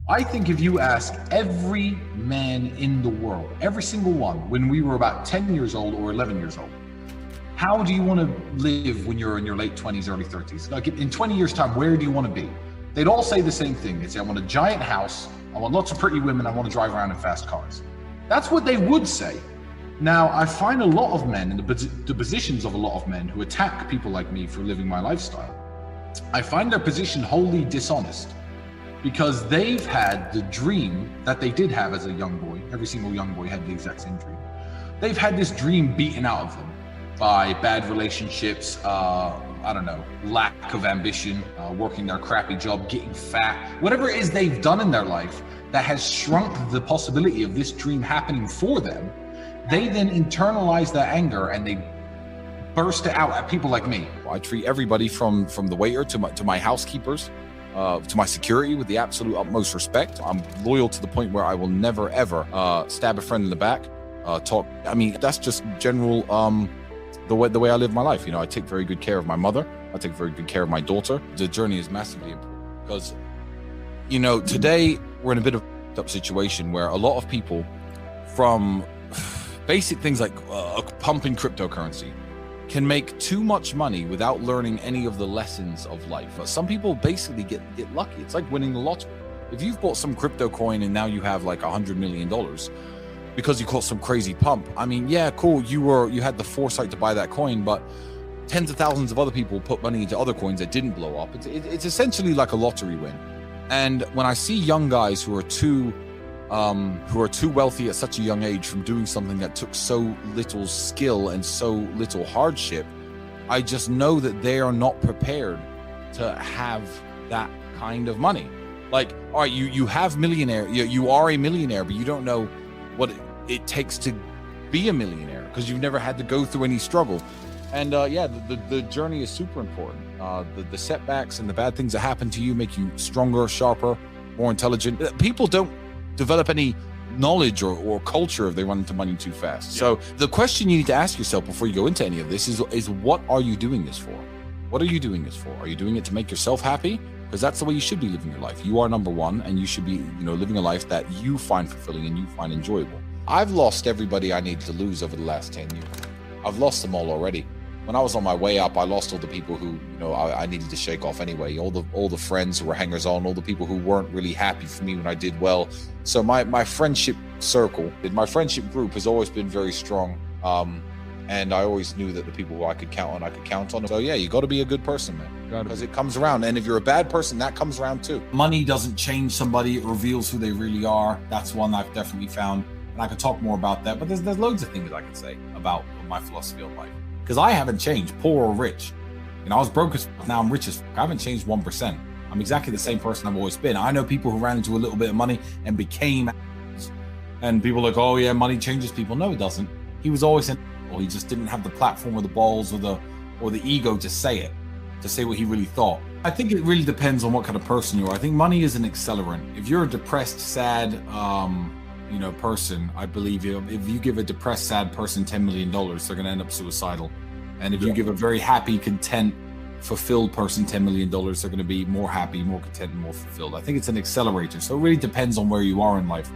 I think if you ask every man in the world, every single one, when we were about 10 years old or 11 years old, how do you want to live when you're in your late 20s, early 30s? Like in 20 years time, where do you want to be? They'd all say the same thing. They'd say, I want a giant house. I want lots of pretty women. I want to drive around in fast cars. That's what they would say. Now, I find a lot of men in the positions of a lot of men who attack people like me for living my lifestyle. I find their position wholly dishonest because they've had the dream that they did have as a young boy. Every single young boy had the exact same dream. They've had this dream beaten out of them by bad relationships, lack of ambition, working their crappy job, getting fat, whatever it is they've done in their life that has shrunk the possibility of this dream happening for them. They then internalize that anger and they burst it out at people like me. I treat everybody from the waiter to my housekeepers, to my security with the absolute utmost respect. I'm loyal to the point where I will never ever stab a friend in the back, talk. I mean, that's just general the way I live my life. You know, I take very good care of my mother. I take very good care of my daughter. The journey is massively important because, you know, today we're in a bit of a up situation where a lot of people, from basic things like pumping cryptocurrency, can make too much money without learning any of the lessons of life. Some people basically get lucky. It's like winning the lottery. If you've bought some crypto coin and now you have like $100 million because you caught some crazy pump, I mean, yeah, cool. You had the foresight to buy that coin, but tens of thousands of other people put money into other coins that didn't blow up. It's essentially like a lottery win. And when I see young guys who are too wealthy at such a young age from doing something that took so little skill and so little hardship, I just know that they are not prepared to have that kind of money. Like, all right, you have millionaire, you are a millionaire, but you don't know what it takes to be a millionaire because you've never had to go through any struggle. And the journey is super important. The setbacks and the bad things that happen to you make you stronger, sharper, more intelligent. People don't develop any knowledge or culture if they run into money too fast. Yeah. So the question you need to ask yourself before you go into any of this is what are you doing this for? What are you doing this for? Are you doing it to make yourself happy? Because that's the way you should be living your life. You are number one, and you should be, living a life that you find fulfilling and you find enjoyable. I've lost everybody I needed to lose over the last 10 years. I've lost them all already. When I was on my way up, I lost all the people who, I needed to shake off anyway. All the friends who were hangers on, all the people who weren't really happy for me when I did well. So my friendship circle, my friendship group has always been very strong. And I always knew that the people who I could count on. So yeah, you got to be a good person, man, because it comes around. And if you're a bad person, that comes around too. Money doesn't change somebody; it reveals who they really are. That's one I've definitely found, and I could talk more about that. But there's loads of things I could say about my philosophy of life, because I haven't changed, poor or rich. I was broke as fuck, now I'm rich as fuck. I haven't changed 1%. I'm exactly the same person I've always been. I know people who ran into a little bit of money and became, and people are like, oh yeah, money changes people. No, it doesn't. He was always in. Or he just didn't have the platform or the balls or the ego to say what he really thought. I think it really depends on what kind of person you are. I think money is an accelerant. If you're a depressed, sad, person, I believe if you give a depressed, sad person $10 million, they're going to end up suicidal. And if you give a very happy, content, fulfilled person $10 million, they're going to be more happy, more content, and more fulfilled. I think it's an accelerator. So it really depends on where you are in life.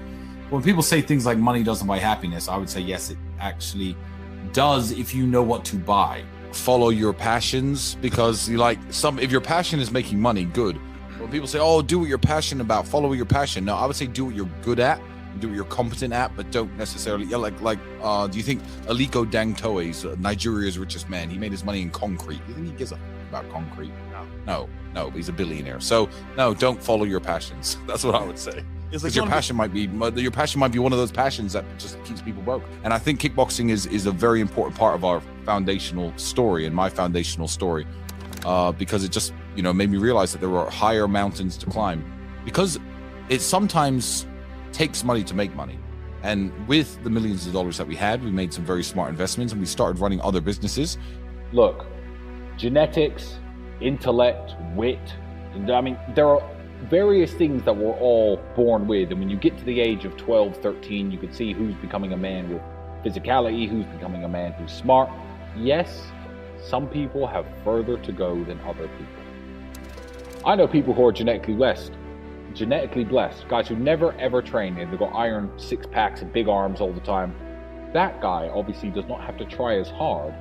When people say things like money doesn't buy happiness, I would say yes, it actually does if you know what to buy. Follow your passions, because if your passion is making money, good. When people say, oh, do what you're passionate about, follow your passion. No, I would say do what you're good at, do what you're competent at, but don't necessarily do you think Aliko Dangote is Nigeria's richest man? He made his money in concrete. Do you think he gives a about concrete? No, he's a billionaire. So no, don't follow your passions. That's what I would say. Because your passion might be one of those passions that just keeps people broke. And I think kickboxing is a very important part of our foundational story and my foundational story, because it just made me realize that there were higher mountains to climb, because it sometimes takes money to make money. And with the millions of dollars that we had, we made some very smart investments and we started running other businesses. Look, genetics, intellect, wit, there are various things that we're all born with, and when you get to the age of 12, 13, you can see who's becoming a man with physicality, who's becoming a man who's smart. Yes, some people have further to go than other people. I know people who are genetically blessed, genetically blessed, guys who never ever train, and they've got iron six packs and big arms all the time, that guy obviously does not have to try as hard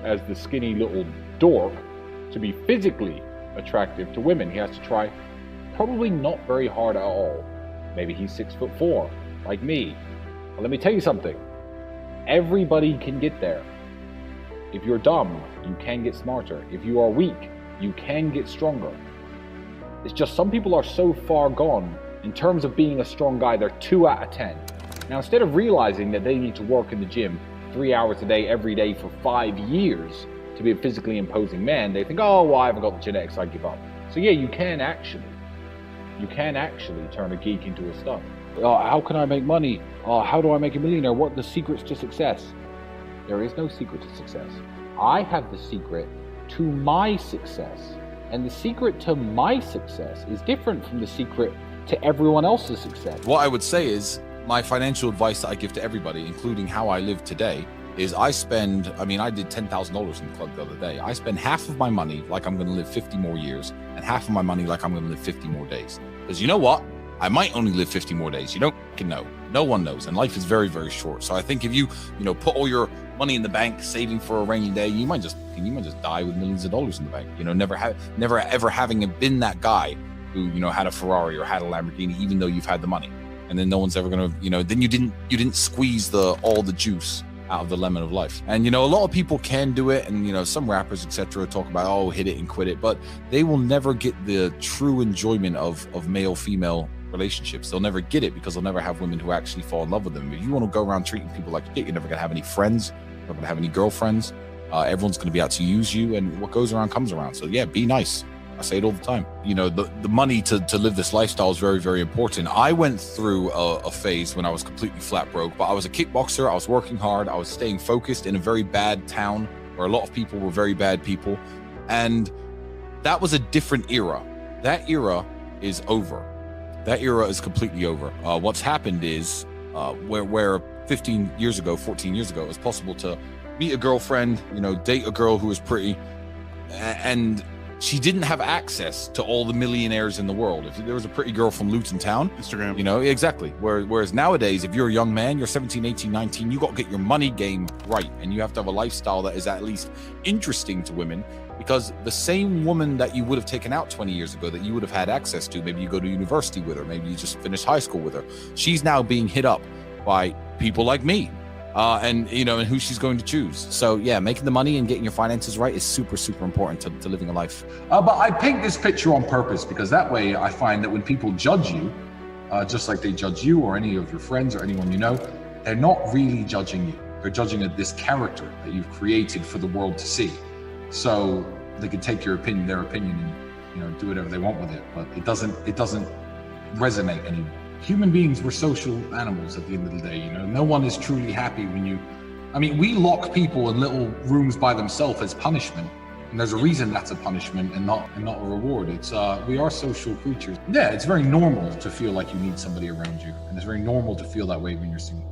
as the skinny little dork to be physically attractive to women. He has to try probably not very hard at all. Maybe he's 6'4", like me. But let me tell you something. Everybody can get there. If you're dumb, you can get smarter. If you are weak, you can get stronger. It's just some people are so far gone in terms of being a strong guy, they're 2 out of 10. Now, instead of realizing that they need to work in the gym 3 hours a day, every day for 5 years to be a physically imposing man, they think, oh, well, I haven't got the genetics, I give up. So yeah, you can actually turn a geek into a stud. How can I make money? How do I make a millionaire? What are the secrets to success? There is no secret to success. I have the secret to my success. And the secret to my success is different from the secret to everyone else's success. What I would say is, my financial advice that I give to everybody, including how I live today, is I did $10,000 in the club the other day. I spend half of my money like I'm going to live 50 more years, and half of my money like I'm going to live 50 more days. Because you know what? I might only live 50 more days. You don't know. No one knows. And life is very, very short. So I think if you put all your money in the bank, saving for a rainy day, you might just die with millions of dollars in the bank. Never ever having been that guy who, had a Ferrari or had a Lamborghini, even though you've had the money. And then no one's ever going to, then you didn't squeeze all the juice out of the lemon of life. And, a lot of people can do it. And, some rappers, etc., talk about, hit it and quit it, but they will never get the true enjoyment of male-female relationships. They'll never get it because they'll never have women who actually fall in love with them. If you want to go around treating people like shit, you're never going to have any friends. You're not going to have any girlfriends. Everyone's going to be out to use you. And what goes around comes around. So yeah, be nice. I say it all the time. The money to live this lifestyle is very, very important. I went through a phase when I was completely flat broke, but I was a kickboxer. I was working hard. I was staying focused in a very bad town where a lot of people were very bad people. And that was a different era. That era is over. That era is completely over. What's happened is where 14 years ago, it was possible to meet a girlfriend, date a girl who was pretty, and she didn't have access to all the millionaires in the world. If there was a pretty girl from Luton Town, Instagram, exactly. Whereas nowadays, if you're a young man, you're 17, 18, 19, you got to get your money game right. And you have to have a lifestyle that is at least interesting to women, because the same woman that you would have taken out 20 years ago that you would have had access to, maybe you go to university with her, maybe you just finished high school with her, she's now being hit up by people like me. And who she's going to choose. So yeah, making the money and getting your finances right is super, super important to living a life. But I paint this picture on purpose because that way I find that when people judge you, just like they judge you or any of your friends or anyone they're not really judging you. They're judging this character that you've created for the world to see. So they can take their opinion, and do whatever they want with it. But it doesn't resonate anymore. Human beings, we're social animals at the end of the day. No one is truly happy we lock people in little rooms by themselves as punishment, and there's a reason that's a punishment and not a reward. It's we are social creatures. Yeah, it's very normal to feel like you need somebody around you, and it's very normal to feel that way when you're single.